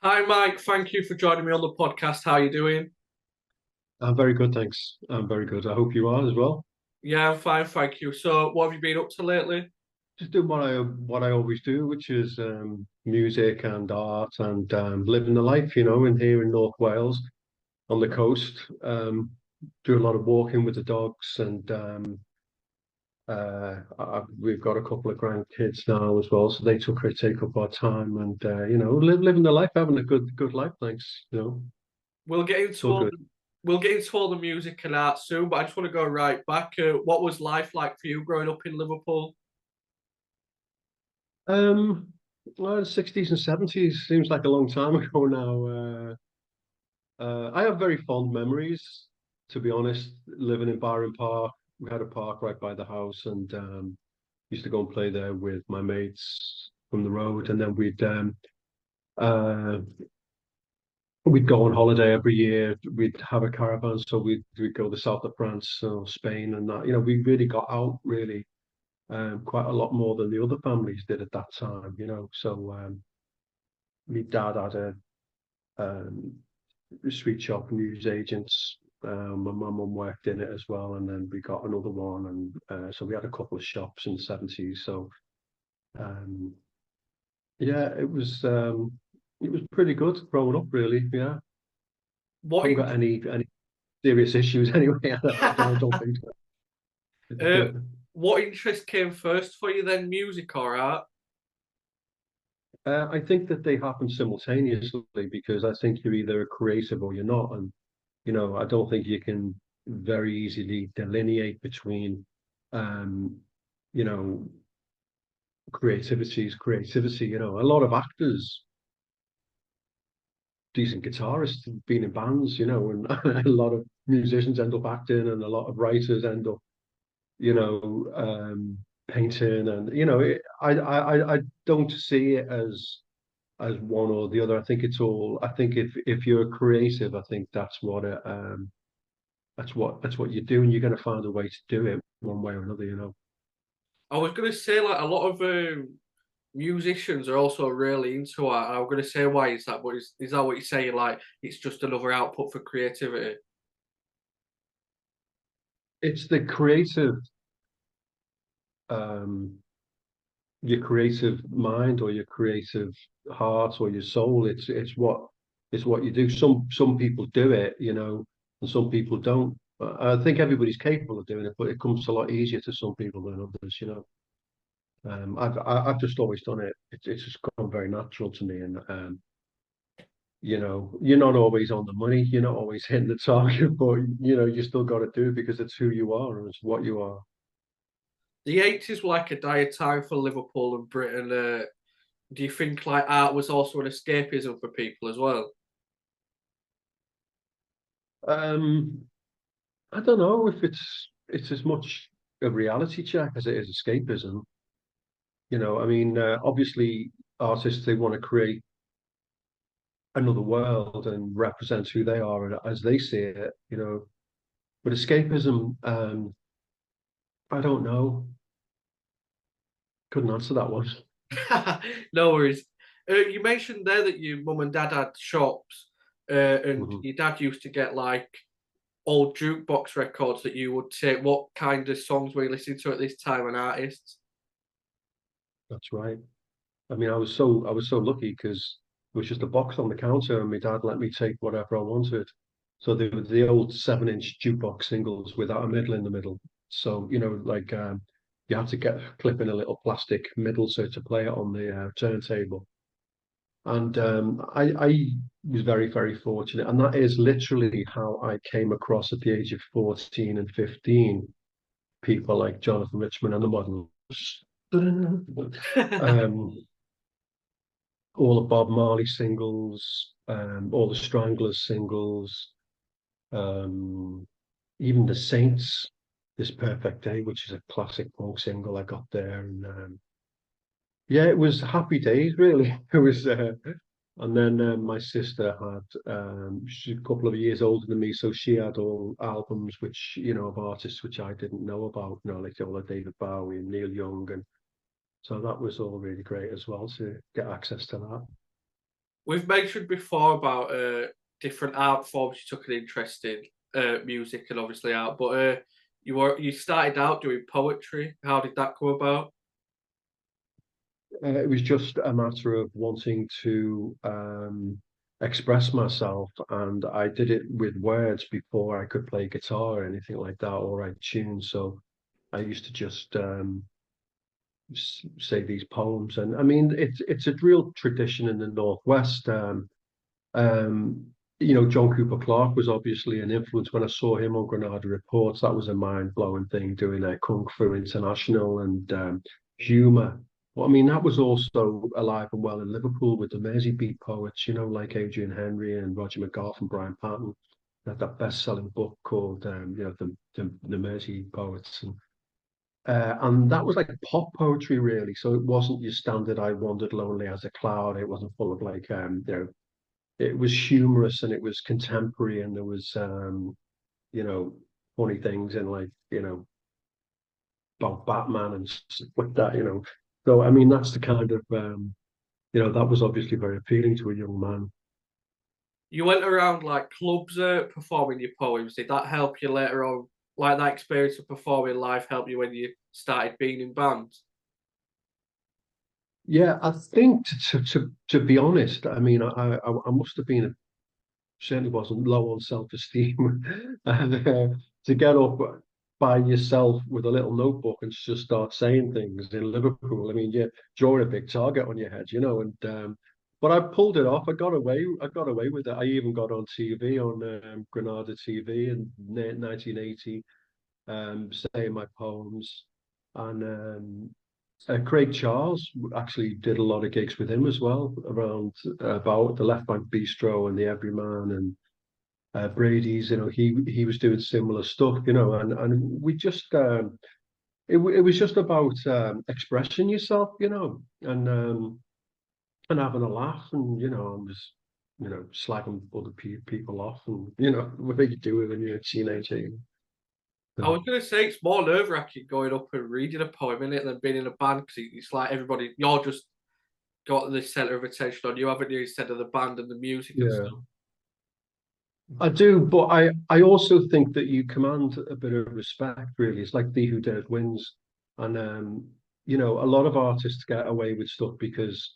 Hi, Mike. Thank you for joining me on the podcast. How are you doing? I'm very good, thanks. I'm very good. I hope you are as well. Yeah, I'm fine, thank you. So, what have you been up to lately? Just doing what I always do, which is music and art and living the life, in here in North Wales on the coast. Do a lot of walking with the dogs, and we've got a couple of grandkids now as well, so they take up our time, and living the life, having a good life. Thanks. We'll get It's into all all good. the we'll get into all the music and art soon, but I just want to go right back. What was life like for you growing up in Liverpool? Well, 60s and 70s seems like a long time ago now. I have very fond memories, to be honest, living in Byron Park. We had a park right by the house, and used to go and play there with my mates from the road. And then uh, we'd go on holiday every year. We'd have a caravan, so we'd go to the south of France or Spain, and that. We really got out really quite a lot more than the other families did at that time. So my dad had um, sweet shop newsagents. My mum worked in it as well, and then we got another one, and so we had a couple of shops in the 70s. So um, yeah, it was pretty good growing up, really. Yeah, What haven't in, got any serious issues anyway. I don't think uh, so. what interest came first for you then, music or art? I think that they happen simultaneously because I think you're either creative or you're not, and I don't think you can very easily delineate between um, you know creativity is creativity. A lot of actors, decent guitarists, have been in bands, and a lot of musicians end up acting, and a lot of writers end up, you know, um, painting, and I don't see it as one or the other. I think it's all. I think if you're creative, I think that's what you do, and you're going to find a way to do it one way or another. I was gonna say like a lot of musicians are also really into art. And I was gonna say why is that, but is that what you're saying? Like it's just another output for creativity? It's the creative um your creative mind or your creative heart or your soul. It's what you do. Some people do it, and some people don't. But I think everybody's capable of doing it, but it comes a lot easier to some people than others. I've just always done it. It's just come very natural to me, and you're not always on the money, you're not always hitting the target, but you still got to do it because it's who you are and it's what you are. The 80s were like a dire time for Liverpool and Britain. Do you think like art was also an escapism for people as well? Um, I don't know if it's as much a reality check as it is escapism. I mean, obviously, artists they want to create another world and represent who they are as they see it. But escapism, I don't know. Couldn't answer that one. No worries. You mentioned there that your mum and dad had shops, and Mhm. your dad used to get like old jukebox records that you would take. What kind of songs were you listening to at this time and artists? That's right. I mean, I was so lucky because it was just a box on the counter, and my dad let me take whatever I wanted. So they were the old 7-inch jukebox singles without a middle in the middle. So like you had to clip in a little plastic middle so to play it on the turntable. And I was very very fortunate, and that is literally how I came across at the age of 14 and 15 people like Jonathan Richman and the Models. Um, all the Bob Marley singles, all the Stranglers singles, um, even the Saints, "This Perfect Day," which is a classic folk single I got there, and yeah, it was happy days really. It was, and then my sister had, she's a couple of years older than me, so she had all albums which of artists which I didn't know about, like all the David Bowie and Neil Young, and so that was all really great as well to get access to that. We've mentioned before about different art forms you took an interest in, music and obviously art, but you started out doing poetry. How did that come about? It was just a matter of wanting to express myself, and I did it with words before I could play guitar or anything like that or write tunes. So I used to just say these poems, and I mean it's a real tradition in the Northwest. Um, John Cooper Clarke was obviously an influence when I saw him on Granada Reports. That was a mind-blowing thing, doing a Kung Fu International and humor. Well, I mean, that was also alive and well in Liverpool with the Mersey beat poets, like Adrian Henry and Roger McGough and Brian Patton. They had that best-selling book called, the Mersey Poets, and that was like pop poetry, really. So it wasn't your standard "I wandered lonely as a cloud." It wasn't full of like, it was humorous and it was contemporary and there was you know funny things and like about Batman and stuff like that. So I mean that's the kind of that was obviously very appealing to a young man. You went around like clubs performing your poems. Did that help you later on? Like that experience of performing live help you when you started being in bands? Yeah, I think to be honest, I mean I must have been certainly wasn't low on self-esteem. And to get up by yourself with a little notebook and just start saying things in Liverpool, I mean, you're drawing a big target on your head. And but I pulled it off. I got away. I got away with it. I even got on TV on Granada TV in 1980, saying my poems, and Craig Charles actually did a lot of gigs with him as well around about the Left Bank Bistro and the Everyman and Brady's. He was doing similar stuff. And we just it was just about expressing yourself, and having a laugh, and I was slagging other people off, and what do you do when you're a teenager? I So, was gonna say it's more nerve-wracking going up and reading a poem in it than being in a band because it's like everybody you're just got the center of attention on you, haven't you, instead of the band and the music and yeah. stuff. I do, but I also think that you command a bit of respect, really. It's like "Thee Who Dares Wins." And a lot of artists get away with stuff because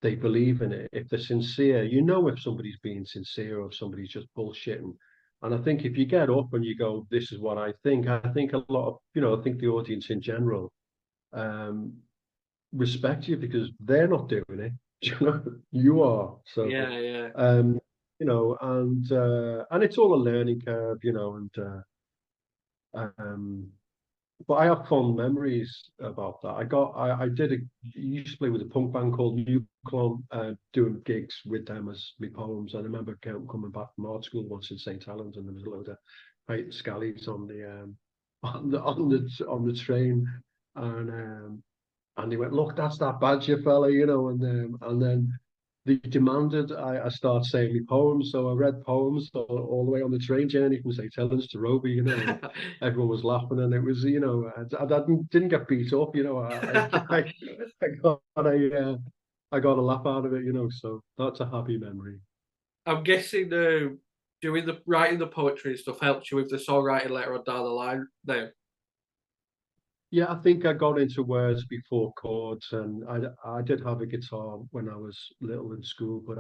they believe in it. If they're sincere, if somebody's being sincere or if somebody's just bullshitting. And I think if you get up and you go, "This is what I think a lot of, I think the audience in general um respect you because they're not doing it. You are. So Yeah, yeah. and it's all a learning curve, um but I have fond memories about that. I used to play with a punk band called New Clone, doing gigs with them as my poems. I remember coming back from art school once in St. Helens, and there was a load of right scallies on the on the train, and and he went, "Look, that's that badger fella," and then they demanded I start saying my poems. So I read poems all the way on the train journey from St. Helens to Roby, and everyone was laughing, and it was, I didn't get beat up. I got a laugh out of it. So that's a happy memory. I'm guessing doing the writing the poetry and stuff helped you with the songwriting later on down the line. Then Yeah, I think I got into words before chords, and I did have a guitar when I was little in school, but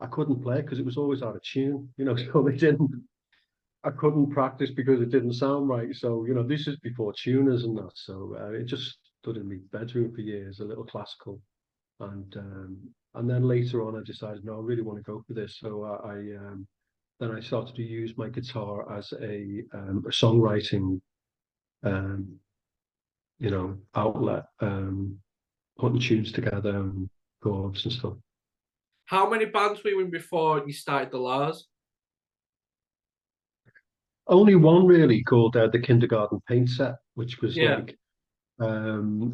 I couldn't play because it was always out of tune. So they didn't. I couldn't practice because it didn't sound right. So this is before tuners and that. So it just stood in my bedroom for years, a little classical, and then later on I decided no, I really want to go for this. So then I started to use my guitar as a songwriting um, outlet, putting tunes together and chords and stuff. how many bands were you in before you started the Lars? Only one really called the Kindergarten Paint Set, which was Yeah. like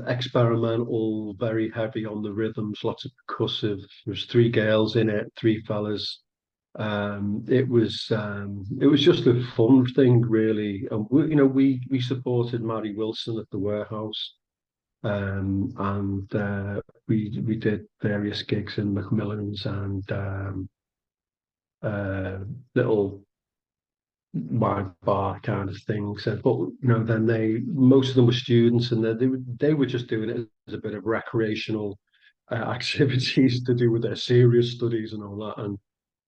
experimental, very heavy on the rhythms, lots of percussive. There was three girls in it, three fellas. It was just a fun thing, really. And we supported Mary Wilson at the warehouse. and we did various gigs in Macmillan's and uh, little wine bar kind of things. But then most of them were students, and they were just doing it as a bit of recreational activities to do with their serious studies and all that. And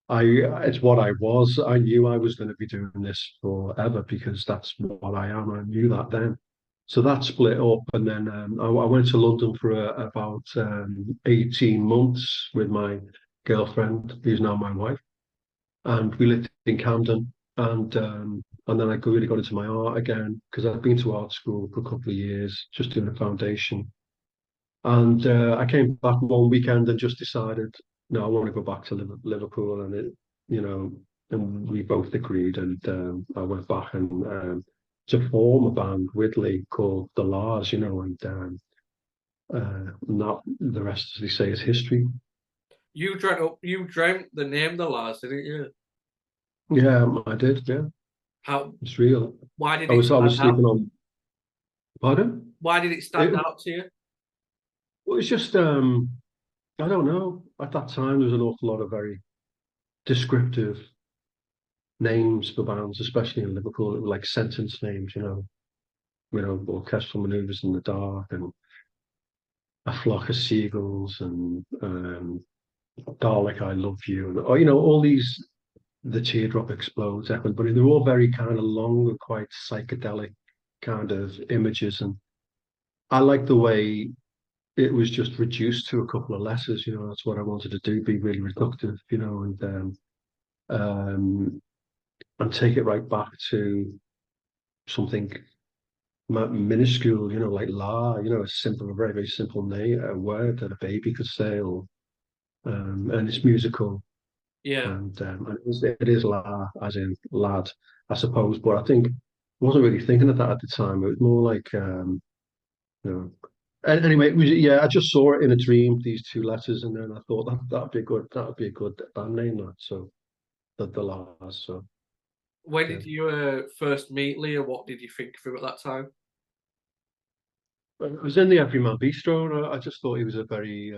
I, it's what I was. I knew I was going to be doing this forever because that's what I am. I knew that then. So that split up, and then I went to London for about 18 months with my girlfriend, who's now my wife, and we lived in Camden. And then I really got into my art again because I'd been to art school for a couple of years, just doing a foundation. And I came back one weekend and just decided, no, I want to go back to Liverpool, and you know, and we both agreed, and I went back and to form a band with Lee called the Lars, and that the rest, as they say, is history. You dreamt the name the last, didn't you? Yeah, I did. Yeah, How? it's real. Why did I it was I stand was out? sleeping on. Pardon? Why did it stand It, out to you? well, it's just I don't know. At that time, there was an awful lot of very descriptive names for bands, especially in Liverpool. It were like sentence names, orchestral maneuvers in the dark, and a flock of seagulls, and Dalek, I love you, and all these. The teardrop explodes, but they're all very kind of long and quite psychedelic kind of images, and I like the way it was just reduced to a couple of letters. That's what I wanted to do, be really reductive, um, and take it right back to something minuscule, like la, a simple, a very, very simple name, a word that a baby could say, and it's musical, Yeah. and it is la, as in lad, I suppose. But I think I wasn't really thinking of that at the time. It was more like, you know. Anyway, yeah. I just saw it in a dream, these two letters, and then I thought that'd be a good band name. That so the last. So When yeah. did you first meet Lee, and what did you think of him at that time? I was in the Everyman Bistro, and I just thought he was a very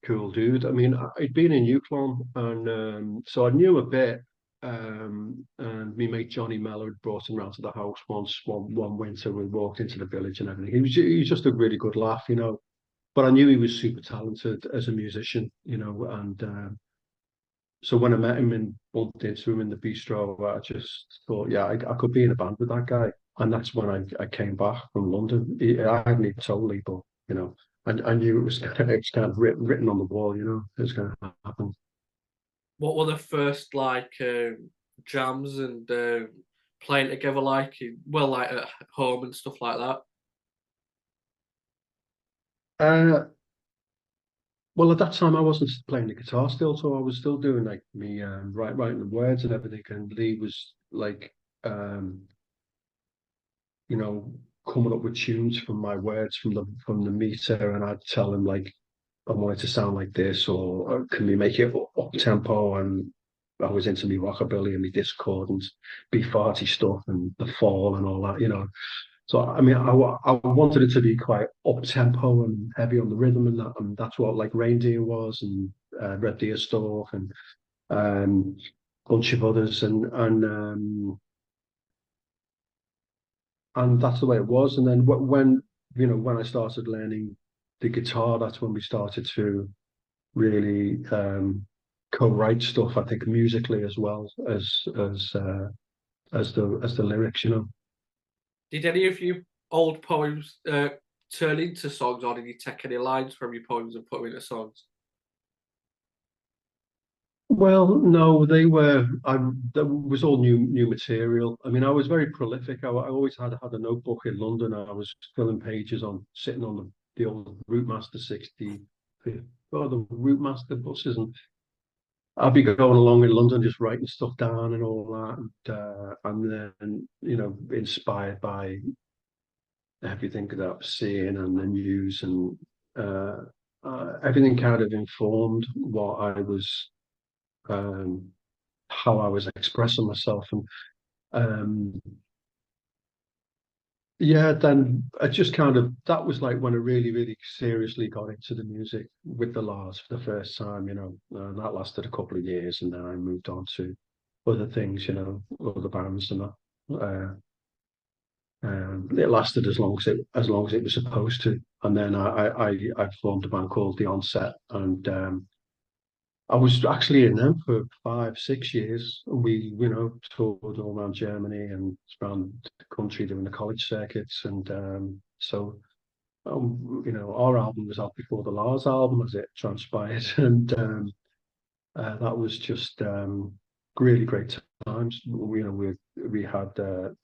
cool dude. I mean, I'd been in Uclon, and so I knew a bit. And my mate Johnny Mellor had brought him round to the house once, one winter. We walked into the village and everything. He was just a really good laugh. But I knew he was super talented as a musician. And so when I met him and bumped into him in the bistro, I just thought, yeah, I could be in a band with that guy. And that's when I came back from London. I hadn't even told Lee, but I knew it was kind of written on the wall. It was going to happen. What were the first like jams and playing together like well, like at home and stuff like that? Uh, well, at that time, I wasn't playing the guitar still, so I was still doing like me writing the words and everything. And Lee was like, um, you know, coming up with tunes from my words from the meter, and I'd tell him like I want it to sound like this, or can we make it up tempo? And I was into me rockabilly and me discord and beef arty stuff and the fall and all that. So I mean, I wanted it to be quite up tempo and heavy on the rhythm and that's what like Reindeer was, and Red Deer Stalk, and um, bunch of others, and that's the way it was. And then when I started learning the guitar, that's when we started to really co-write stuff. I think musically as well as the lyrics. Did any of your old poems turn into songs, or did you take any lines from your poems and put them into songs? Well, no, they were. That was all new material. I mean, I was very prolific. I always had a notebook in London. I was filling pages sitting on the old Routemaster 60, the Routemaster buses, and I'd be going along in London just writing stuff down and all that, and then inspired by everything that I was seeing and the news, and uh, everything kind of informed what I was. Um, how I was expressing myself. And um, Yeah, then I just kind of that was like when I really, really seriously got into the music with the Lars for the first time, and that lasted a couple of years, and then I moved on to other things, other bands and that. Uh, it lasted as long as it was supposed to, and then I formed a band called the Onset, and I was actually in them for 5, 6 years. We, toured all around Germany and around the country doing the college circuits. And our album was out before the Lars album, as it transpired. And that was just really great times. We had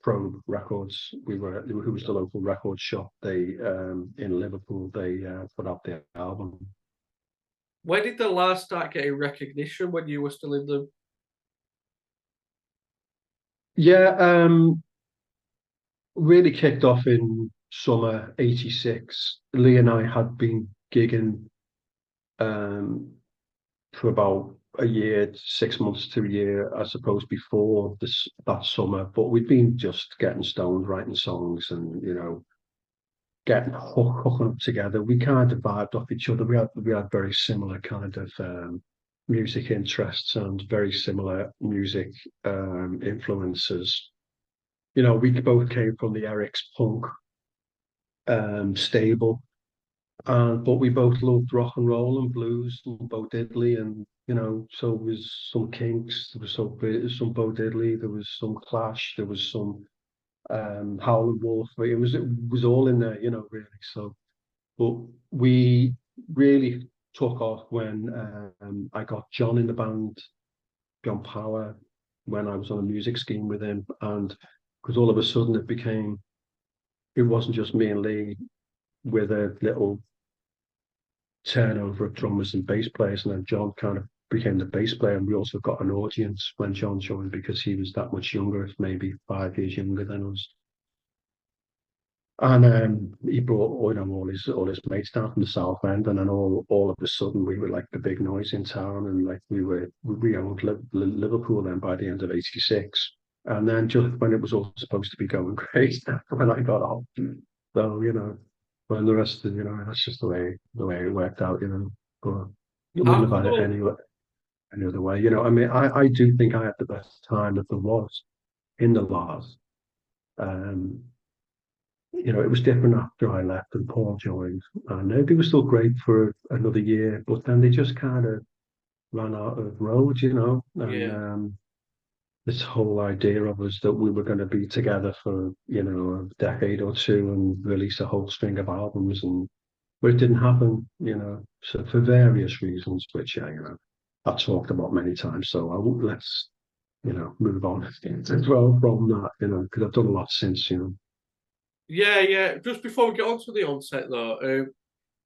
Probe Records. Who was the local record shop? They in Liverpool. They put out their album. When did the Lars start getting recognition when you were still in them? Yeah, really kicked off in summer '86. Lee and I had been gigging um, for about a year, 6 months to a year, I suppose, before that summer. But we'd been just getting stoned, writing songs, and getting hooking up together. We kind of vibed off each other. We had very similar kind of music interests and very similar music influences. We both came from the Eric's punk stable. But we both loved rock and roll and blues and Bo Diddley, and so there was some Kinks, there was some Bo Diddley, there was some Clash, there was some Howlin' Wolf. It was all in there, really. So, but we really took off when I got John in the band, John Power, when I was on a music scheme with him, and because all of a sudden it wasn't just me and Lee with a little turnover of drummers and bass players, and then John kind of became the bass player. And we also got an audience when John joined because he was that much younger, maybe 5 years younger than us. And he brought all his mates down from the south end, and then all of a sudden we were like the big noise in town, and like we owned Liverpool then by the end of '86. And then just when it was all supposed to be going great, when I got off, so when the rest of that's just the way it worked out, but you How wouldn't have had it come? any other way. I mean, I do think I had the best time that there was in the Lars. Um, it was different after I left and Paul joined, and they were still great for another year, but then they just kind of ran out of road, and Yeah, this whole idea of us that we were going to be together for a decade or two and release a whole string of albums, and but it didn't happen, so for various reasons, which I've talked about many times. So let's move on as well from that, because I've done a lot since. yeah, yeah. Just before we get on to the onset, though,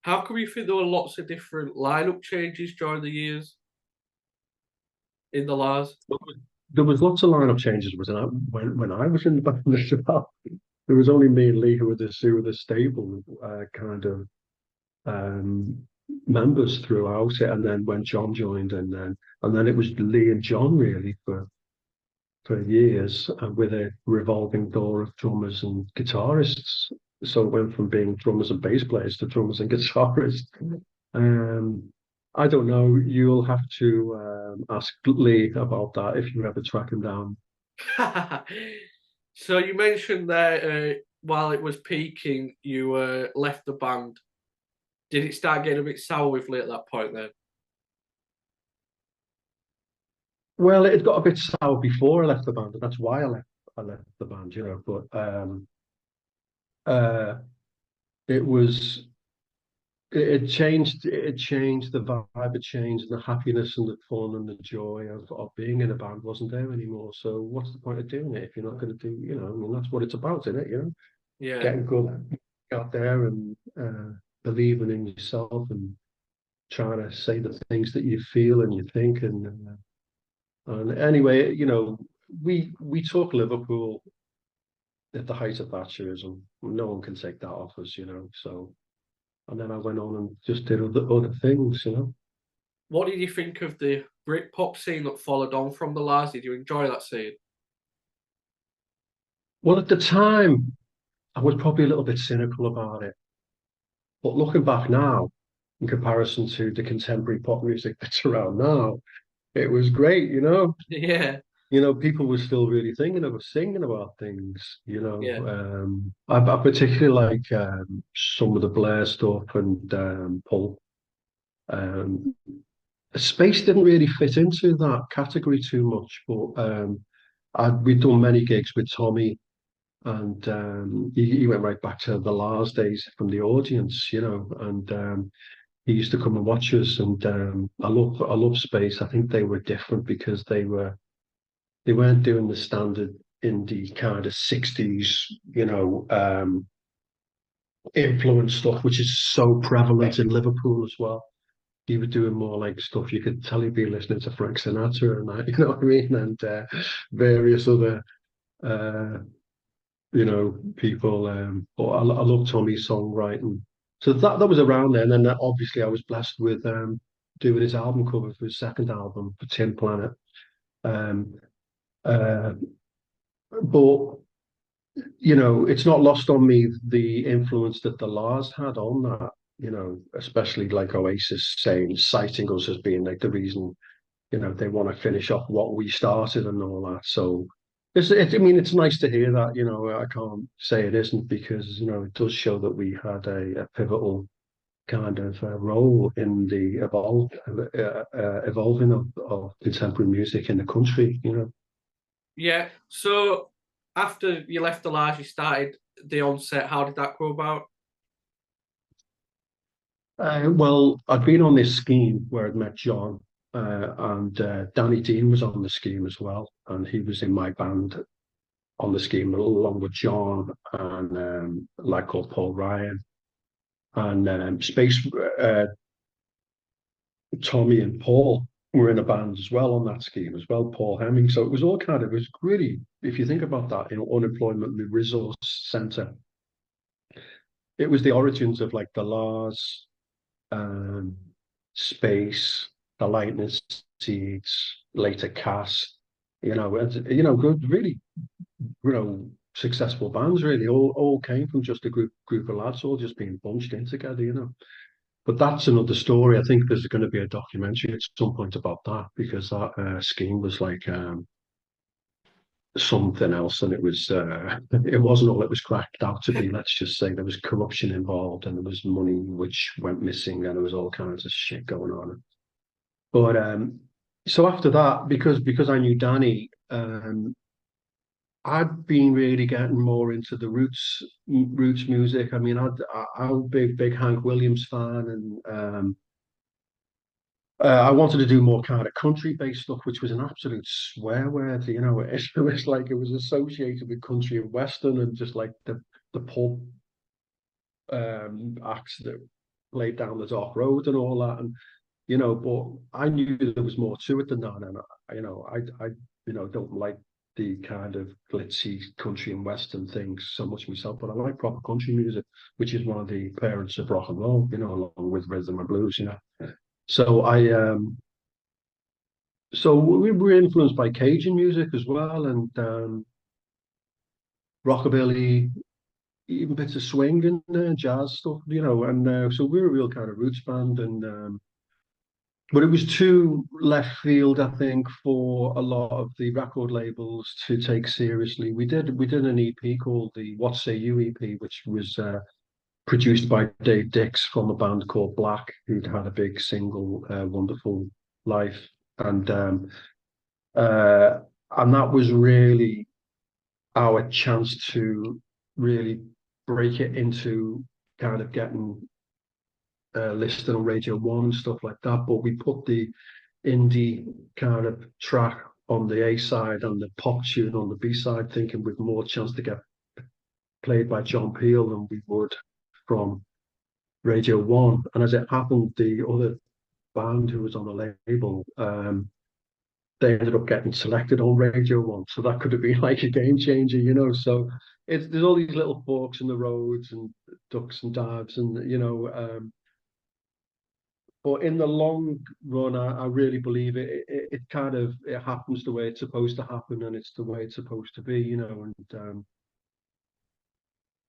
how come you think there were lots of different lineup changes during the years in the Lars? There was lots of lineup changes when I was in the band as well. There was only me and Lee who were the stable kind of um, members throughout it, and then when John joined, and then it was Lee and John really for years, with a revolving door of drummers and guitarists. So it went from being drummers and bass players to drummers and guitarists. Um, I don't know. You'll have to ask Lee about that if you ever track him down. So you mentioned that while it was peaking, you left the band. Did it start getting a bit sour with Lee at that point then? Well, it got a bit sour before I left the band, and that's why I left the band. But uh, it was it changed the vibe, it changed the happiness and the fun and the joy of being in a band wasn't there anymore. So what's the point of doing it if you're not going to do, I mean, that's what it's about, isn't it? Yeah. Getting good out there and believing in yourself and trying to say the things that you feel and you think. And anyway, we took Liverpool at the height of Thatcherism. No one can take that off us. So, and then I went on and just did other things. What did you think of the Britpop scene that followed on from the Lars? Did you enjoy that scene? Well, at the time, I was probably a little bit cynical about it. But looking back now, in comparison to the contemporary pop music that's around now, it was great, you know. Yeah, People were still really thinking of singing about things, you know. yeah, I particularly like some of the Blair stuff and Paul. Um, Space didn't really fit into that category too much, but we'd done many gigs with Tommy, and he went right back to the Lars days from the audience, and he used to come and watch us. And I love Space. I think they were different because they weren't doing the standard indie kind of 60s, influence stuff, which is so prevalent in Liverpool as well. He was doing more like stuff you could tell he'd be listening to Frank Sinatra and that, you know what I mean? And various other, uh, people. But I love Tommy's songwriting. So that was around then. And then obviously I was blessed with doing his album cover for his second album, for Tin Planet. Um, uh, but it's not lost on me the influence that the Lars had on that, especially like Oasis saying, citing us as being like the reason, they want to finish off what we started and all that. So I mean, it's nice to hear that, I can't say it isn't because, it does show that we had a pivotal kind of role in the evolving of contemporary music in the country. yeah. So after you left the Lars, you started the Onset. How did that go about? Well, I'd been on this scheme where I'd met John, and Danny Dean was on the scheme as well, and he was in my band on the scheme along with John and a lad called Paul Ryan and Space. Tommy and Paul were in a band as well on that scheme as well. Paul Hemming, so it was all kind of, it was really, if you think about that, unemployment resource centre. It was the origins of like the Lars, um, Space, the Lightning Seeds, later Cass, good, really, successful bands really all came from just a group of lads all just being bunched in together. But that's another story. I think there's going to be a documentary at some point about that because that scheme was like something else, and it wasn't all it was cracked out to be. Let's just say there was corruption involved, and there was money which went missing, and there was all kinds of shit going on. But so after that, because I knew Danny, I'd been really getting more into the roots music. I mean, I'm a big Hank Williams fan, and I wanted to do more kind of country-based stuff, which was an absolute swear word. It was like it was associated with country and western, and just like the pub acts that played down the dock road and all that. And but I knew there was more to it than that, and I don't like the kind of glitzy country and western things so much myself, but I like proper country music, which is one of the parents of rock and roll, along with rhythm and blues. So we were influenced by Cajun music as well, and rockabilly, even bits of swing and jazz stuff, and so we were a real kind of roots band, and but it was too left field, I think, for a lot of the record labels to take seriously. We did an EP called the What Say You EP, which was produced by Dave Dix from a band called Black, who'd had a big single, Wonderful Life, and uh, and that was really our chance to really break it into kind of getting listed on Radio 1 and stuff like that. But we put the indie kind of track on the A side and the pop tune on the B side, thinking with more chance to get played by John Peel than we would from Radio 1. And as it happened, the other band who was on the label, they ended up getting selected on Radio 1. So that could have been like a game changer. So there's all these little forks in the roads and ducks and dives, and but in the long run, I really believe it kind of it happens the way it's supposed to happen, and it's the way it's supposed to be. And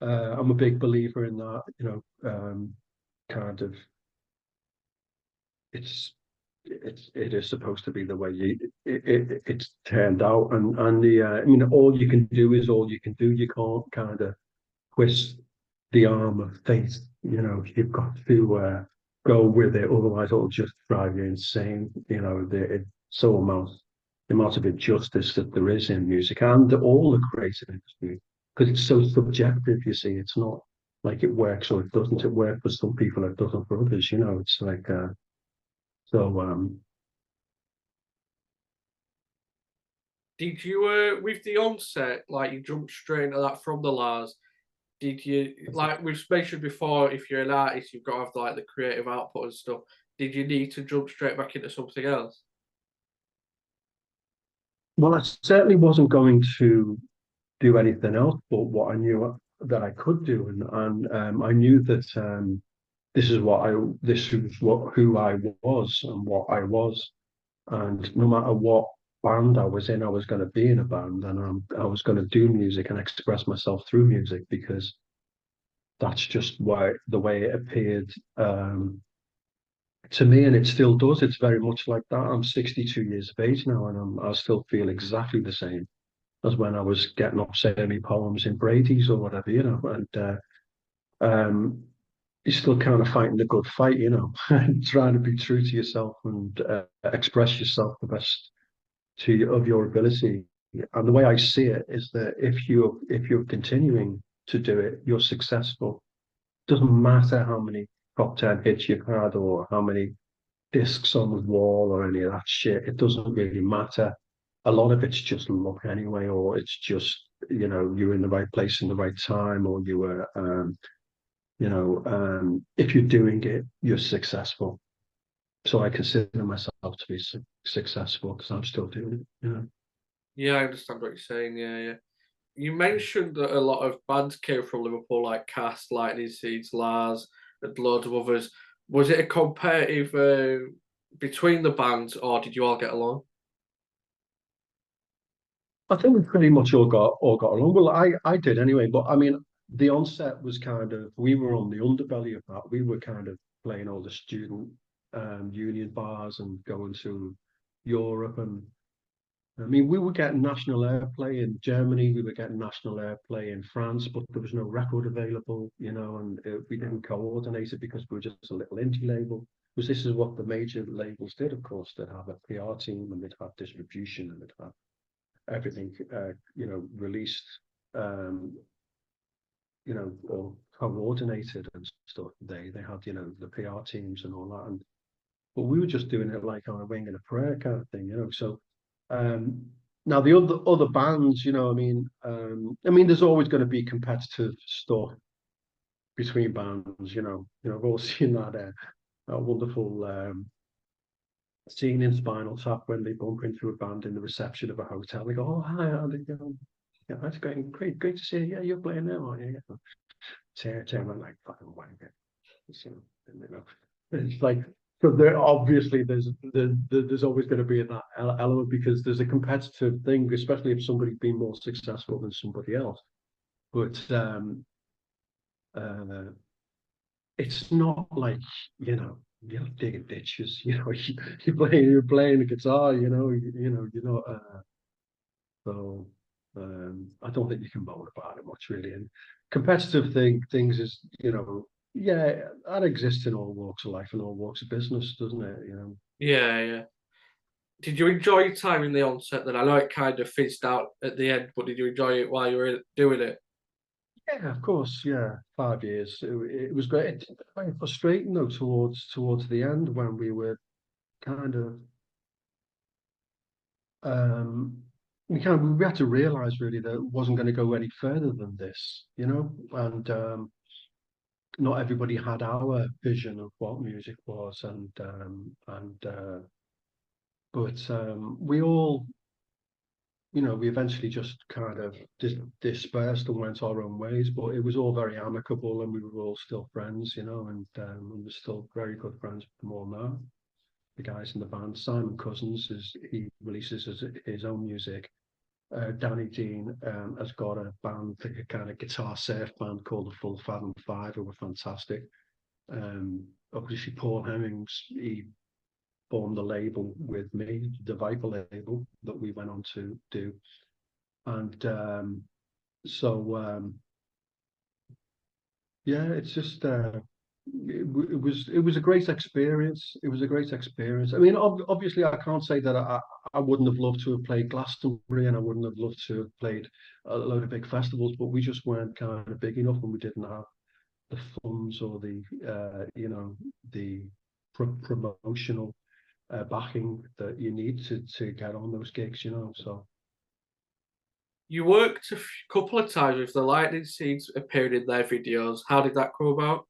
I'm a big believer in that, kind of it is supposed to be the way it's turned out, and the I mean, all you can do is all you can do. You can't kind of twist the arm of fate. You've got to go with it, otherwise it'll just drive you insane. The amount of injustice that there is in music and all the creative industry, because it's so subjective. You see, it's not like it works or it doesn't. It works for some people, it doesn't for others. It's like so. Did you with the onset, like you jumped straight into that from the Lars? Did you, like we've mentioned before, if you're an artist, you've got to have like the creative output and stuff. Did you need to jump straight back into something else? Well, I certainly wasn't going to do anything else but what I knew that I could do, and I knew that this was what who I was and what I was, and no matter what band I was in, I was going to be in a band, and I was going to do music and express myself through music because that's just why the way it appeared to me, and it still does. It's very much like that. I'm 62 years of age now, and I still feel exactly the same as when I was getting up saying me poems in Brady's or whatever, and you're still kind of fighting the good fight, and trying to be true to yourself and express yourself the best of your ability. And the way I see it is that if you're continuing to do it, you're successful. Doesn't matter how many top 10 hits you've had or how many discs on the wall or any of that shit. It doesn't really matter. A lot of it's just luck anyway, or it's just, you're in the right place in the right time, or you were, if you're doing it, you're successful. So I consider myself to be successful because I'm still doing it. Yeah, I understand what you're saying. Yeah, yeah. You mentioned that a lot of bands came from Liverpool, like Cast, Lightning Seeds, Lars, and loads of others. Was it a competitive between the bands, or did you all get along? I think we pretty much all got along. Well, I did anyway. But I mean, the onset was kind of we were on the underbelly of that. We were kind of playing all the student union bars and going to Europe, and I mean, we were getting national airplay in Germany. We were getting national airplay in France, but there was no record available, and we didn't coordinate it because we were just a little indie label. Because this is what the major labels did, of course. They'd have a PR team and they'd have distribution and they'd have everything, released, um, or coordinated and stuff. They had, the PR teams and all that. And but we were just doing it like on a wing and a prayer kind of thing. So um, now the other bands, there's always going to be competitive stuff between bands. I've all seen that wonderful scene in Spinal Tap when they bump into a band in the reception of a hotel. They go, "Oh, hi, how did you go? Yeah, that's great to see you. Yeah, you're playing now, aren't you?" Yeah. Turn around like fucking wanker. It's like so. There obviously there's always going to be that element because there's a competitive thing, especially if somebody's been more successful than somebody else. But uh, it's not like you're digging ditches. You're playing the guitar. You're not. So I don't think you can moan about it much really. And competitive things is yeah, that exists in all walks of life and all walks of business, doesn't it? Yeah, yeah. Did you enjoy your time in the onset then? I know it kind of fizzed out at the end, but did you enjoy it while you were doing it? Yeah, of course. Yeah, 5 years. It was great. It's very frustrating though towards the end when we were kind of um we had to realize really that it wasn't going to go any further than this. And not everybody had our vision of what music was, and but we all, we eventually just kind of dispersed and went our own ways. But it was all very amicable, and we were all still friends, and we're still very good friends with them all now. The guys in the band, Simon Cousins, he releases his own music. Danny Dean has got a band, a kind of guitar surf band called the Full Fathom Five, who were fantastic. Obviously, Paul Hemmings, he formed the label with me, the Viper label that we went on to do, and yeah, it's just it was a great experience. It was a great experience. I mean, obviously, I can't say that I wouldn't have loved to have played Glastonbury and I wouldn't have loved to have played a load of big festivals, but we just weren't kind of big enough, and we didn't have the funds or the the promotional backing that you need to get on those gigs. So. You worked a couple of times with the Lightning Seeds appearing in their videos. How did that come about?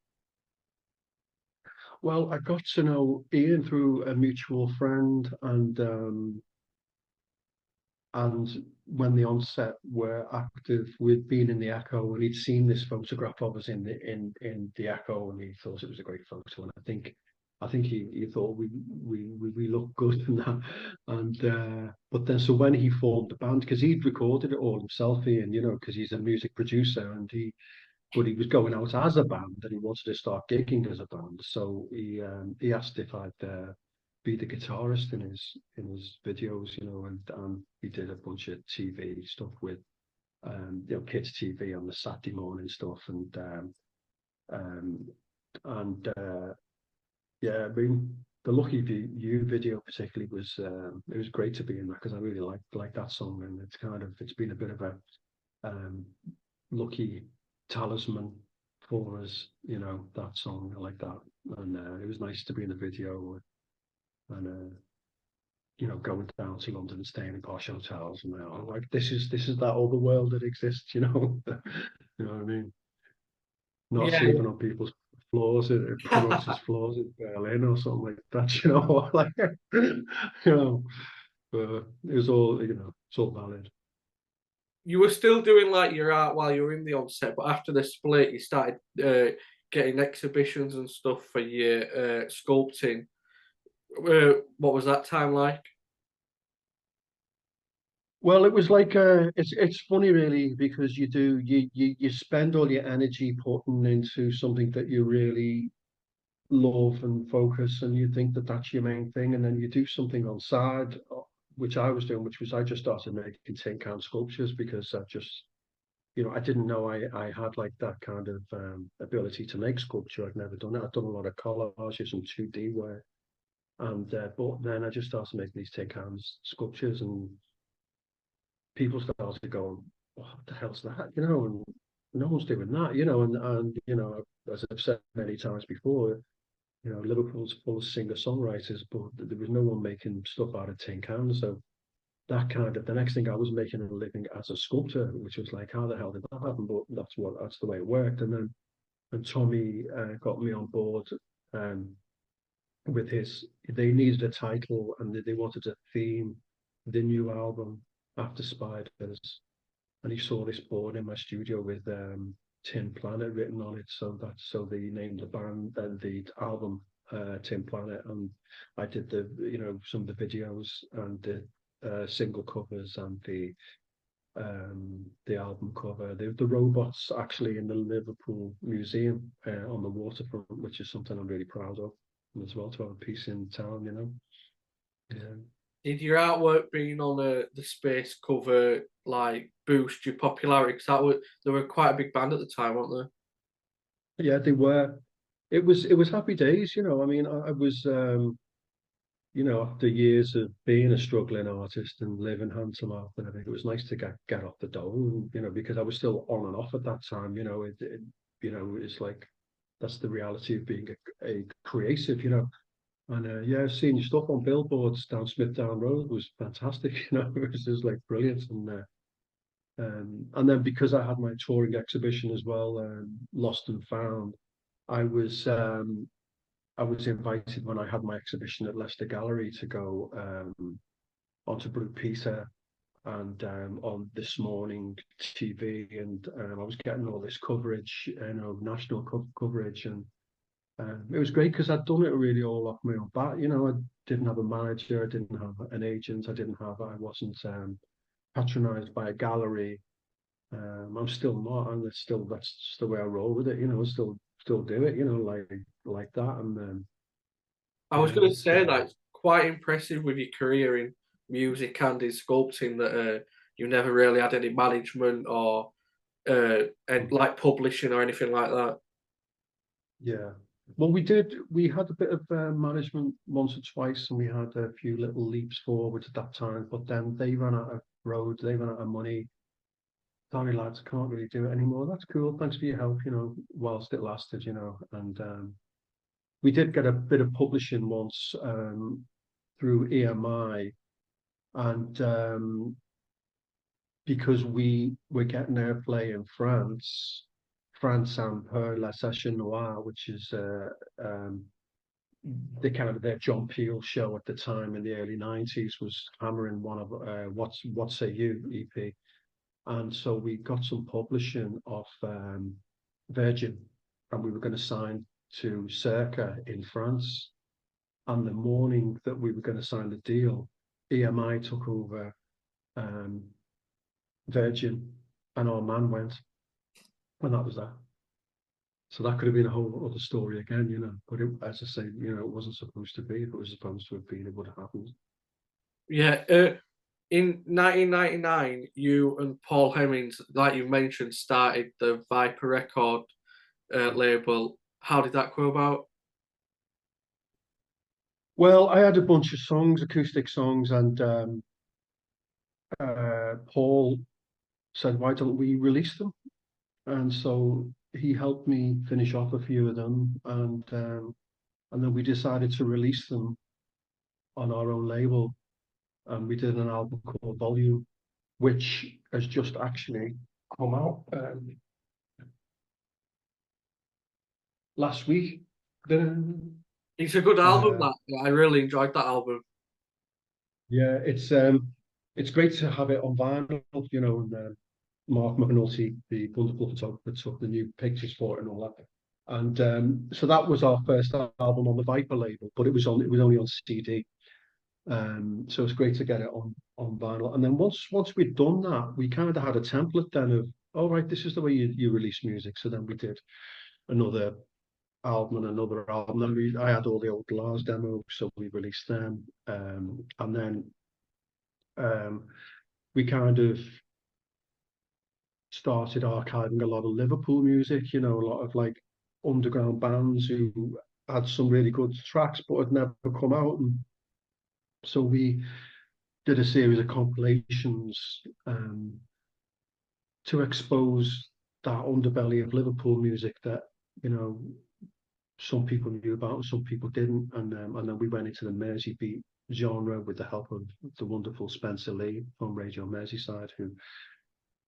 Well, I got to know Ian through a mutual friend, and when the Onset were active, we'd been in the Echo, and he'd seen this photograph of us in the Echo, and he thought it was a great photo. And I think he thought we looked good in that. And but then so when he formed the band, because he'd recorded it all himself, Ian, because he's a music producer, but he was going out as a band and he wanted to start gigging as a band. So he asked if I'd be the guitarist in his videos, and he did a bunch of TV stuff with kids TV on the Saturday morning stuff, um, and yeah, I mean the Lucky You video particularly was it was great to be in that because I really like that song, and it's been a bit of a um, lucky talisman for us, that song. I like that. And it was nice to be in the video and going down to London and staying in posh hotels, and like this is that other world that exists, you know. You know what I mean? Not Yeah. sleeping on people's floors, promoters' floors in Berlin or something like that, you know, like but it was all, it's all valid. You were still doing like your art while you were in the Onset, but after the split, you started getting exhibitions and stuff for your sculpting. What was that time like? Well, it was like it's funny really because you spend all your energy putting into something that you really love and focus, and you think that that's your main thing, and then you do something on side, which I was doing, which was I just started making tin can sculptures because I didn't know I had like that kind of ability to make sculpture. I'd never done it. I'd done a lot of collages and 2D work, and but then I just started making these tin cans sculptures, and people started going, "What the hell's that?" And no one's doing that, and as I've said many times before, Liverpool's full of singer-songwriters, but there was no one making stuff out of tin cans. So that the next thing I was making a living as a sculptor, which was like, how the hell did that happen? But that's the way it worked. And Tommy got me on board um, with they needed a title and they wanted to theme the new album after Spiders. And he saw this board in my studio with Tin Planet written on it. So they named the band and the album Tin Planet. And I did some of the videos and the single covers and the album cover. The robots actually in the Liverpool Museum on the waterfront, which is something I'm really proud of, and as well to have a piece in town. Yeah. Did your artwork being on the space cover like boost your popularity? Because they were quite a big band at the time, weren't Yeah, they were. It was happy days. I mean, I was after years of being a struggling artist and living hand to mouth and everything, it was nice to get off the dole, because I was still on and off at that time. It's like that's the reality of being a creative. And yeah, seeing your stuff on billboards down Smithdown Road was fantastic. It was just like brilliant. And then because I had my touring exhibition as well, Lost and Found, I was I was invited when I had my exhibition at Leicester Gallery to go onto Blue Peter and on This Morning TV, and I was getting all this coverage, national coverage, and it was great because I'd done it really all off my own bat. I didn't have a manager, I didn't have an agent, I wasn't patronized by a gallery. I'm still not, and that's just the way I roll with it. Still do it. Like that. And I was yeah, going to it's say that it's quite impressive with your career in music and in sculpting that you never really had any management or and like publishing or anything like that. yeah. Well, we did. We had a bit of management once or twice, and we had a few little leaps forward at that time. But then they ran out of road. They ran out of money. Sorry, lads, can't really do it anymore. That's cool. Thanks for your help. Whilst it lasted. And we did get a bit of publishing once through EMI, and because we were getting airplay in France and her La Session Noire, which is the kind of their John Peel show at the time in the early 90s, was hammering one of What Say You EP. And so we got some publishing off Virgin, and we were going to sign to Circa in France. And the morning that we were going to sign the deal, EMI took over um, Virgin, and our man went, and that was that. So that could have been a whole other story again. But as I say, it wasn't supposed to be. If it was supposed to have been, it would have happened. Yeah. In 1999, you and Paul Hemmings, like you mentioned, started the Viper record label. How did that go about? Well, I had a bunch of songs, acoustic songs, and Paul said, "Why don't we release them?" And so he helped me finish off a few of them, and then we decided to release them on our own label. And we did an album called Volume, which has just actually come out last week. It's a good album. That I really enjoyed that album. Yeah, it's great to have it on vinyl, and Mark McNulty, the wonderful photographer, took the new pictures for it and all that. And so that was our first album on the Viper label, but it was only on CD. So it's great to get it on vinyl. And then once we'd done that, we kind of had a template then of, all right, this is the way you release music. So then we did another album and another album. Then I had all the old Lars demos, so we released them. And then we kind of started archiving a lot of Liverpool music, a lot of like underground bands who had some really good tracks but had never come out. And so we did a series of compilations to expose that underbelly of Liverpool music that, some people knew about and some people didn't. And then we went into the Mersey beat genre with the help of the wonderful Spencer Lee from Radio Merseyside, who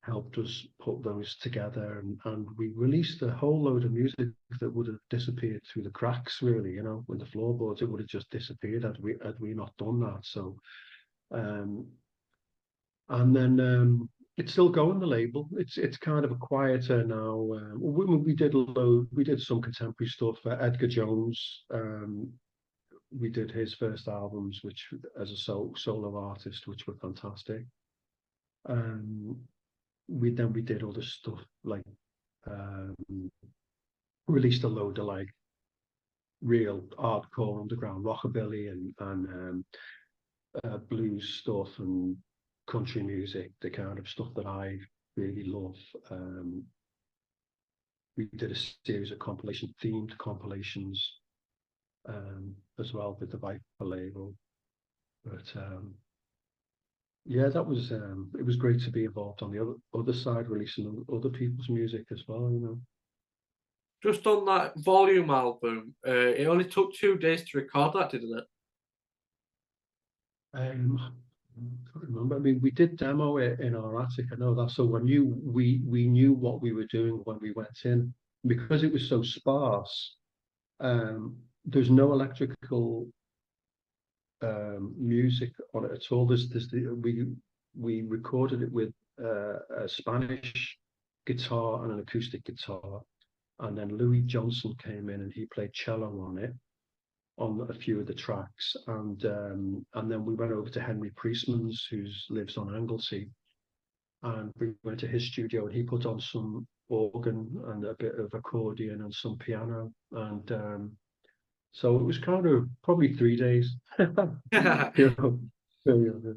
helped us put those together, and we released a whole load of music that would have disappeared through the cracks, really, with the floorboards. It would have just disappeared had we not done that. So and then it's still going, the label. It's kind of a quieter now. We did some contemporary stuff. Edgar Jones, we did his first albums, which as a solo artist, which were fantastic. We did other stuff like released a load of like real hardcore underground rockabilly and blues stuff and country music, the kind of stuff that I really love. We did a series of themed compilations as well with the Viper label. But yeah, that was it was great to be involved on the other side, releasing other people's music as well. Just on that Volume album, it only took 2 days to record that, didn't it? I can't remember. I mean, we did demo it in our attic. I know that. So we knew what we were doing when we went in, because it was so sparse. There's no electrical music on it at all. We recorded it with a Spanish guitar and an acoustic guitar, and then Louis Johnson came in and he played cello on it, on a few of the tracks, and then we went over to Henry Priestman's, who lives on Anglesey, and we went to his studio, and he put on some organ and a bit of accordion and some piano, and so it was kind of probably 3 days. You know, yeah.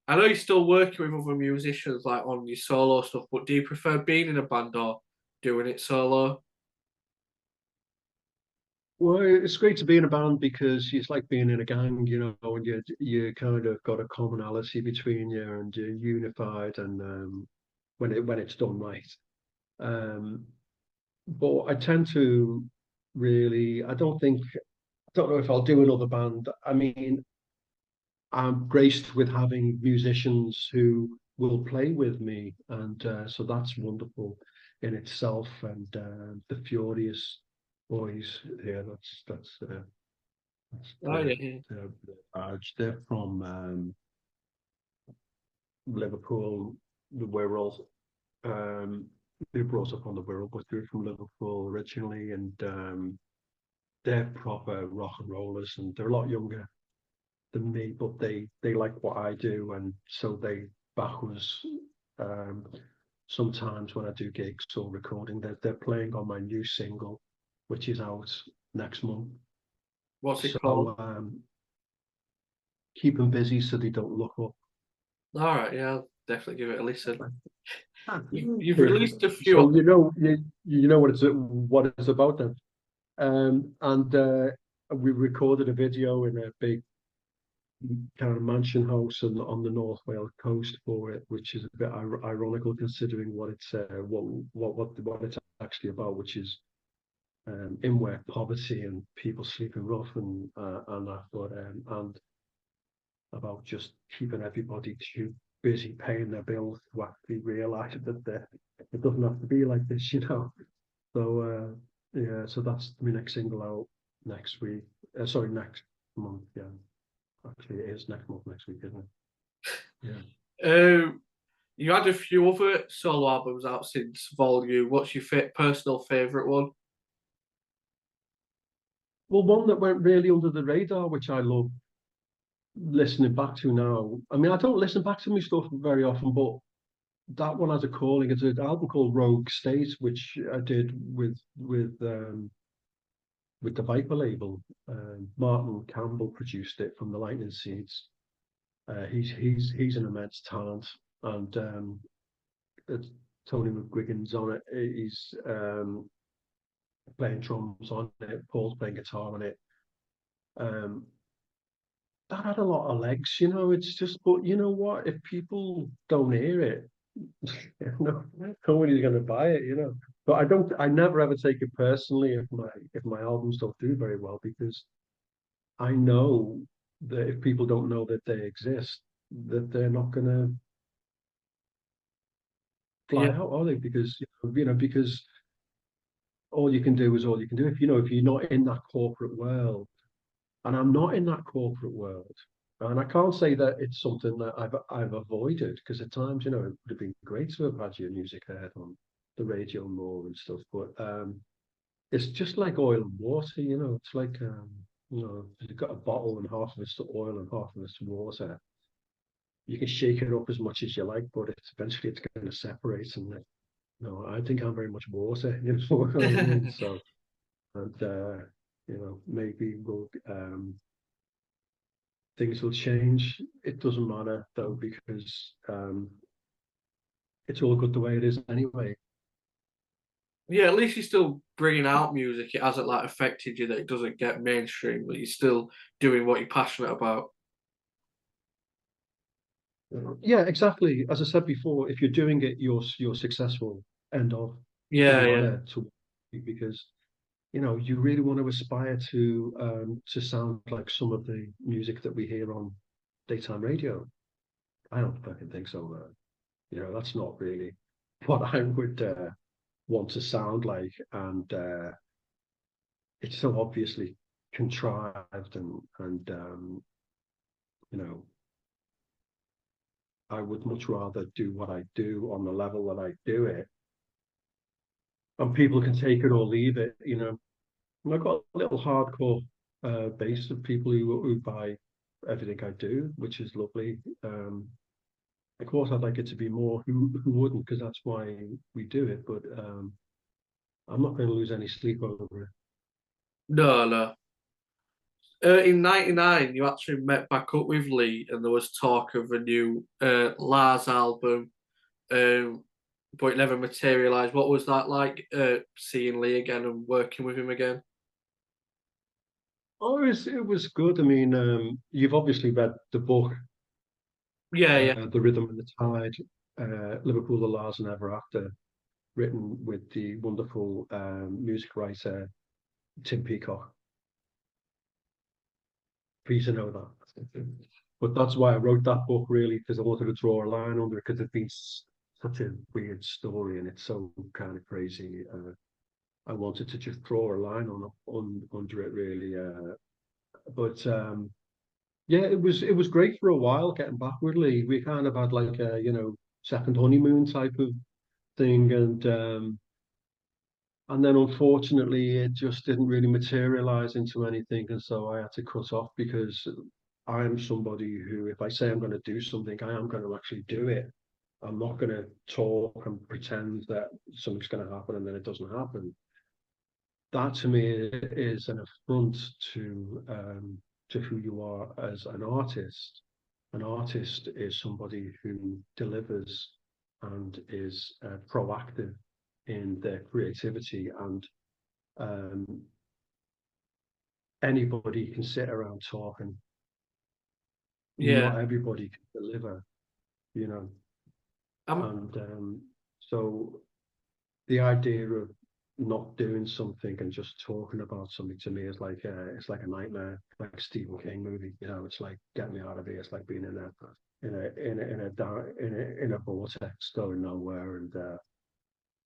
I know you're still working with other musicians like on your solo stuff, but do you prefer being in a band or doing it solo? Well, it's great to be in a band because it's like being in a gang, and you kind of got a commonality between you, and you're unified, and when it's done right. Um, but I tend to really, I don't know if I'll do another band. I mean, I'm graced with having musicians who will play with me, and so that's wonderful in itself. And the Furious boys here, that's Oh yeah. the they're from Liverpool, the Wirral. Um, they were brought up on the Wirral, but they're from Liverpool originally, and they're proper rock and rollers, and they're a lot younger than me, but they like what I do, and so they back us. Um, Sometimes when I do gigs or recording, they're playing on my new single, which is out next month. What's it called? So keep them busy so they don't look up. All right, yeah, I'll definitely give it a listen. You've Yeah. released a few. So you know what it's about then. And we recorded a video in a big kind of mansion house on the North Wales coast for it, which is a bit ironical considering what it's what it's actually about, which is in work poverty and people sleeping rough, and that, but and about just keeping everybody too busy paying their bills to actually realise that it doesn't have to be like this. So yeah, so that's my next single out next week. Sorry, next month. Yeah, actually, it is next month, next week, isn't it? Yeah. Um, you had a few other solo albums out since Volume. What's your personal favorite one? Well, one that went really under the radar, which I love listening back to now. I mean, I don't listen back to my stuff very often, but that one has a calling. It's an album called Rogue State, which I did with the Viper label. Martin Campbell produced it from the Lightning Seeds. He's an immense talent, and it's Tony McGuigan's on it. He's playing drums on it. Paul's playing guitar on it. Um, that had a lot of legs. It's just, but you know what? If people don't hear it, no, nobody's going to buy it. But I never ever take it personally if my albums don't do very well, because I know that if people don't know that they exist, that they're not going to fly Yeah, out, are they? Because all you can do is all you can do. If you're not in that corporate world, and I'm not in that corporate world, and I can't say that it's something that I've avoided, because at times, it would have been great to have had your music heard on the radio more and stuff. But it's just like oil and water. It's like you've got a bottle and half of it's oil and half of it's water. You can shake it up as much as you like, but it's going to separate. And no, I think I'm very much water. You know what I mean? So, and maybe things will change. It doesn't matter though, because it's all good the way it is anyway. yeah. At least you're still bringing out music. It hasn't like affected you that it doesn't get mainstream, but you're still doing what you're passionate about. Yeah, exactly. As I said before, if you're doing it, you're successful. End of. It Yeah, doesn't yeah, matter to because you really want to aspire to sound like some of the music that we hear on daytime radio. I don't fucking think so. That's not really what I would want to sound like, and it's so obviously contrived, and you know I would much rather do what I do on the level that I do it, and people can take it or leave it. And I've got a little hardcore base of people who buy everything I do, which is lovely. Of course, I'd like it to be more. Who wouldn't? Because that's why we do it. But I'm not going to lose any sleep over it. No, no. In '99, you actually met back up with Lee, and there was talk of a new Lars album, um, but it never materialised. What was that like, seeing Lee again and working with him again? Oh, it was good. I mean, you've obviously read the book, Yeah, yeah, The Rhythm and the Tide, Liverpool, the Lars and Ever After, written with the wonderful music writer Tim Peacock. For you to know that. But that's why I wrote that book, really, because I wanted to draw a line under it, because it's been such a weird story and it's so kind of crazy. I wanted to just draw a line under it, really. But yeah, it was great for a while getting back with Lee. We kind of had like a second honeymoon type of thing, and then unfortunately it just didn't really materialize into anything, and so I had to cut off, because I'm somebody who, if I say I'm going to do something, I am going to actually do it. I'm not going to talk and pretend that something's going to happen and then it doesn't happen. That to me is an affront to who you are as an artist. An artist is somebody who delivers and is proactive in their creativity, and um, anybody can sit around talking. yeah. Not everybody can deliver, you know. I'm And so the idea of not doing something and just talking about something, to me, is like it's like a nightmare, like a Stephen King movie. It's like, get me out of here. It's like being in a vortex going nowhere. And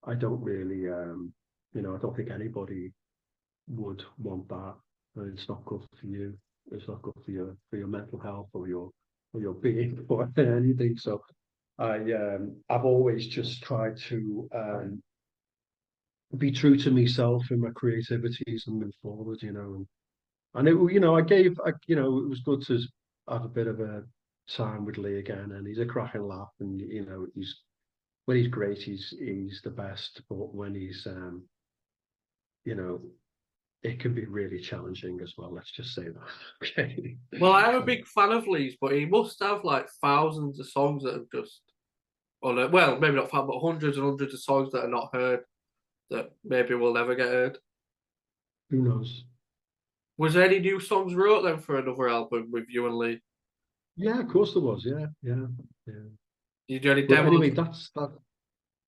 I don't really, I don't think anybody would want that. And it's not good for you. It's not good for your mental health, or your being, or anything. So I've always just tried to be true to myself in my creativities and move forward. And it was good to have a bit of a time with Lee again, and he's a cracking laugh, and when he's great, he's the best, but when he's you know it can be really challenging as well. Let's just say that. Okay. well, I'm a big fan of Lee's, but he must have like thousands of songs that have just, or well, maybe not fan, but hundreds and hundreds of songs that are not heard that maybe will never get heard. Who knows? Was there any new songs wrote then for another album with you and Lee? Yeah, of course there was. Yeah, yeah, yeah. Did you do any But demos? anyway,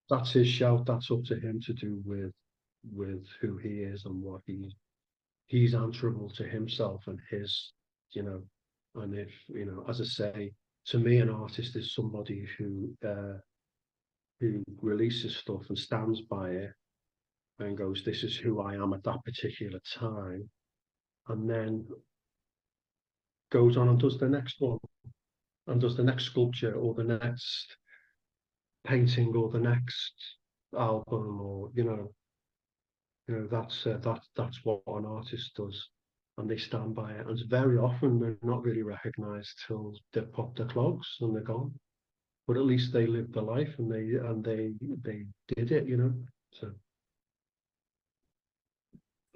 that's his shout. That's up to him to do with who he is and what he's answerable to himself and his, you know. And if as I say, to me, an artist is somebody who releases stuff and stands by it and goes, "This is who I am at that particular time," and then goes on and does the next one, and does the next sculpture, or the next painting, or the next album, or that's what an artist does, and they stand by it. And very often they're not really recognised till they've popped their clogs and they're gone. But at least they lived the life, and they did it. So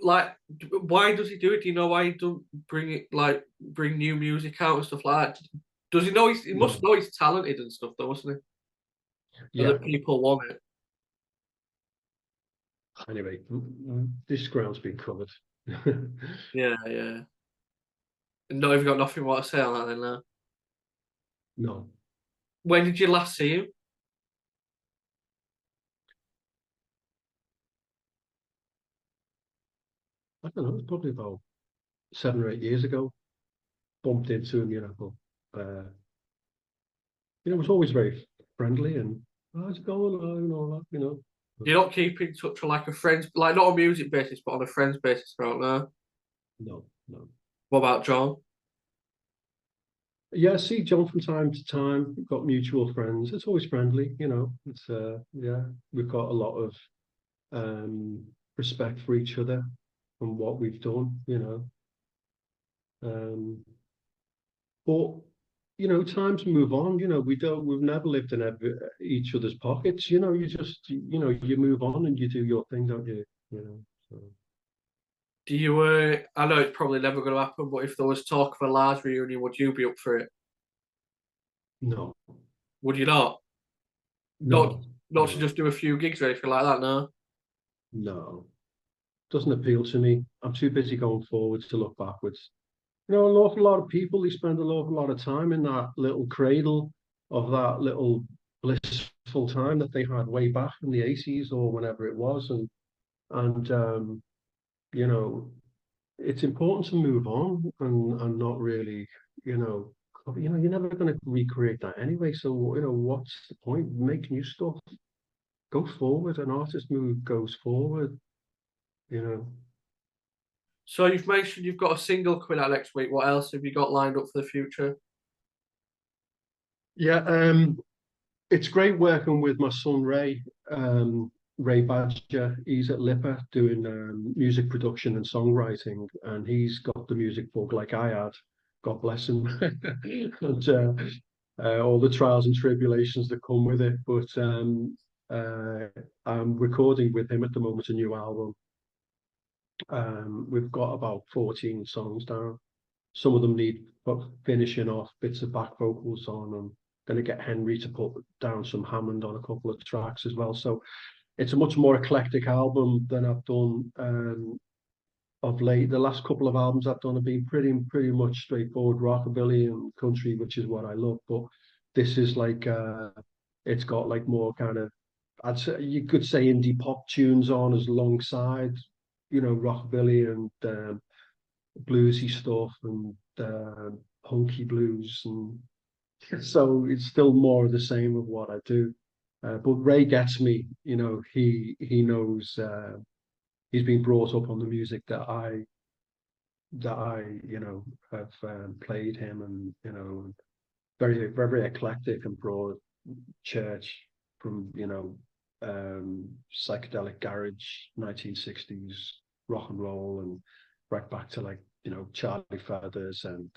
Like, why does he do it? Do you know why he don't bring it, like, bring new music out and stuff like that? Does he know he must no, know he's talented and stuff though, mustn't he? And yeah. that people want it. Anyway, this ground's been covered. Yeah, yeah. No, you've got nothing more to say on that then now. No, When did you last see him? I don't know. It's probably about 7 or 8 years ago. Bumped into him, it was always very friendly, and how's it going, and all that. Do you not keep in touch with like a friend's, like not on a music basis, but on a friend's basis right now? No, no. What about John? Yeah, I see John from time to time. We've got mutual friends. It's always friendly. It's yeah, we've got a lot of um respect for each other and what we've done. But times move on. We've never lived in each other's pockets. You move on and you do your thing, don't you? So Do you? I know it's probably never going to happen, but if there was talk of a large reunion, would you be up for it? no, Would you not? Not, no, not to no, just do a few gigs or anything like that. No. no. Doesn't appeal to me. I'm too busy going forwards to look backwards. An awful lot of people, they spend an awful lot of time in that little cradle of that little blissful time that they had way back in the 80s or whenever it was. And you know, it's important to move on and not really, you know, you're never going to recreate that anyway. So, what's the point? Make new stuff. Go forward. An artist move goes forward, you know. So you've mentioned you've got a single coming out next week. What else have you got lined up for the future? Yeah, it's great working with my son Ray, Ray Badger. He's at Lipper doing music production and songwriting, and he's got the music book like I had. God bless him, and all the trials and tribulations that come with it. But uh, I'm recording with him at the moment a new album. We've got about 14 songs down. Some of them need finishing off, bits of back vocals on. I'm going to get Henry to put down some Hammond on a couple of tracks as well. So it's a much more eclectic album than I've done of late. The last couple of albums I've done have been pretty much straightforward rockabilly and country, which is what I love. But this is like it's got like more kind of, I'd say you could say indie pop tunes on as alongside, rockabilly and bluesy stuff and punky blues, and so it's still more of the same of what I do. But Ray gets me. He knows. He's been brought up on the music that I have played him, and very very eclectic and broad church from psychedelic garage, 1960s rock and roll, and right back to like Charlie Feathers and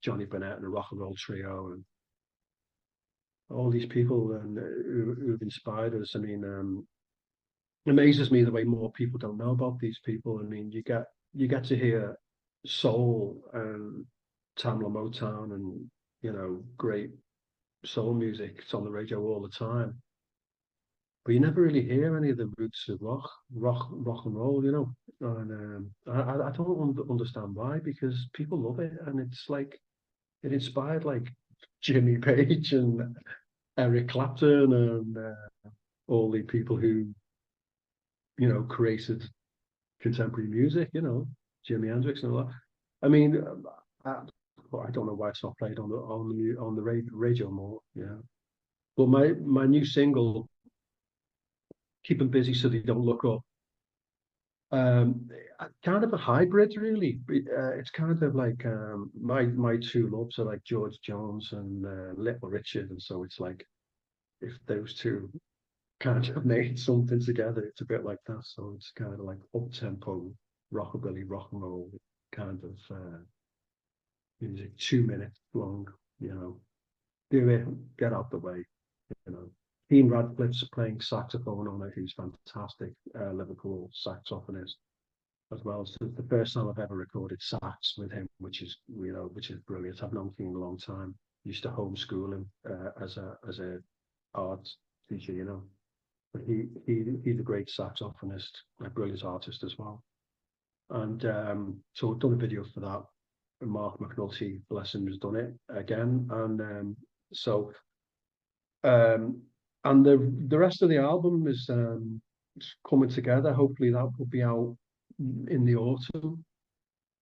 Johnny Burnett and the Rock and Roll Trio, and all these people and who've inspired us. I mean, it amazes me the way more people don't know about these people. I mean, you get to hear soul and Tamla Motown and great soul music. It's on the radio all the time, but you never really hear any of the roots of rock and roll. And I don't understand why, because people love it, and it's like it inspired like Jimmy Page and Eric Clapton and all the people who created contemporary music. Jimi Hendrix and all that. I mean, I, I don't know why it's not played on the radio more. Yeah, but my new single, "Keep Them Busy So They Don't Look Up," um, kind of a hybrid, really. It's kind of like my two loves are like George Jones and Little Richard, and so it's like if those two kind of made something together, it's a bit like that. So it's kind of like up tempo, rockabilly, rock and roll kind of music, 2 minutes long. Do it, get out the way. You know, Ian Radcliffe's playing saxophone on it. He's fantastic, Liverpool saxophonist as well. So it's the first time I've ever recorded sax with him, which is brilliant. I've known him a long time. Used to homeschool him as a art teacher, But he's a great saxophonist, a brilliant artist as well. And so I've done a video for that. And Mark McNulty, bless him, has done it again. And so um, and the rest of the album is coming together. Hopefully that will be out in the autumn.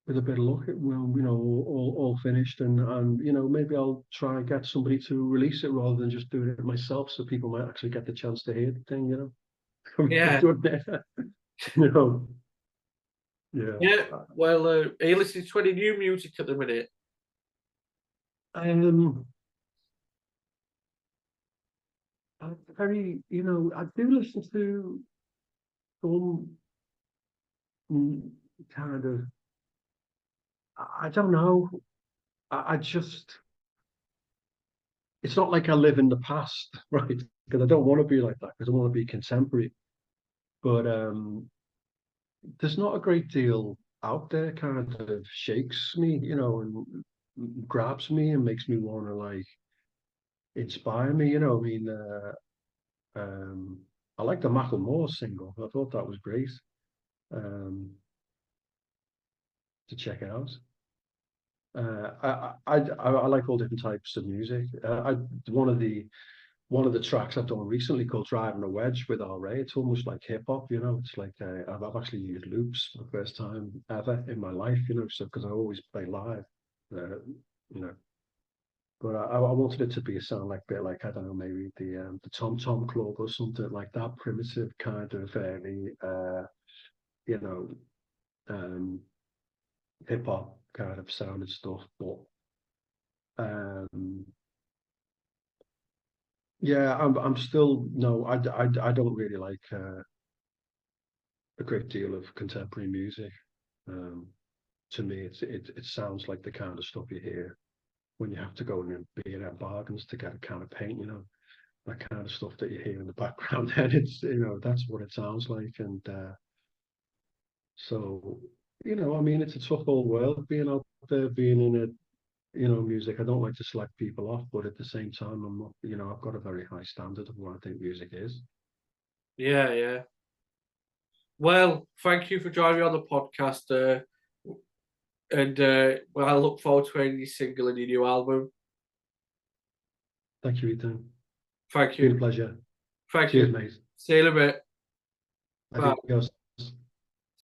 With a bit of luck, it will, all finished, and maybe I'll try and get somebody to release it rather than just doing it myself, so people might actually get the chance to hear the thing. Yeah, You know, yeah. yeah. Well, are you listening to any new music at the minute? Um, I do listen to some kind of, I don't know. I just it's not like I live in the past, right? Because I don't want to be like that. Because I want to be contemporary. But there's not a great deal out there. Kind of shakes me, and grabs me and makes me want to like inspire me. I mean, um, I like the Macklemore single. I thought that was great. Um, to check out. I like all different types of music. One of the tracks I've done recently called "Driving a Wedge" with R.A. It's almost like hip hop, It's like I've actually used loops for the first time ever in my life, So because I always play live, uh, you know. But I wanted it to be a sound like bit like I don't know, maybe the Tom Tom Club or something like that, primitive kind of very you know um, hip hop kind of sound and stuff. But um, yeah, I'm still no, I don't really like a great deal of contemporary music. Um, to me, it sounds like the kind of stuff you hear when you have to go and be at bargains to get a can of paint, that kind of stuff that you hear in the background. And it's that's what it sounds like. And so I mean, it's a tough old world being out there, being in it. Music. I don't like to select people off, but at the same time, I'm not. I've got a very high standard of what I think music is. Yeah, yeah. Well, thank you for joining me on the podcast, and well, I look forward to hearing your single and your new album. Thank you, Ethan. Thank It's been a you. pleasure. Thank Cheers, you. mate. See you in a bit. Bye. Adios.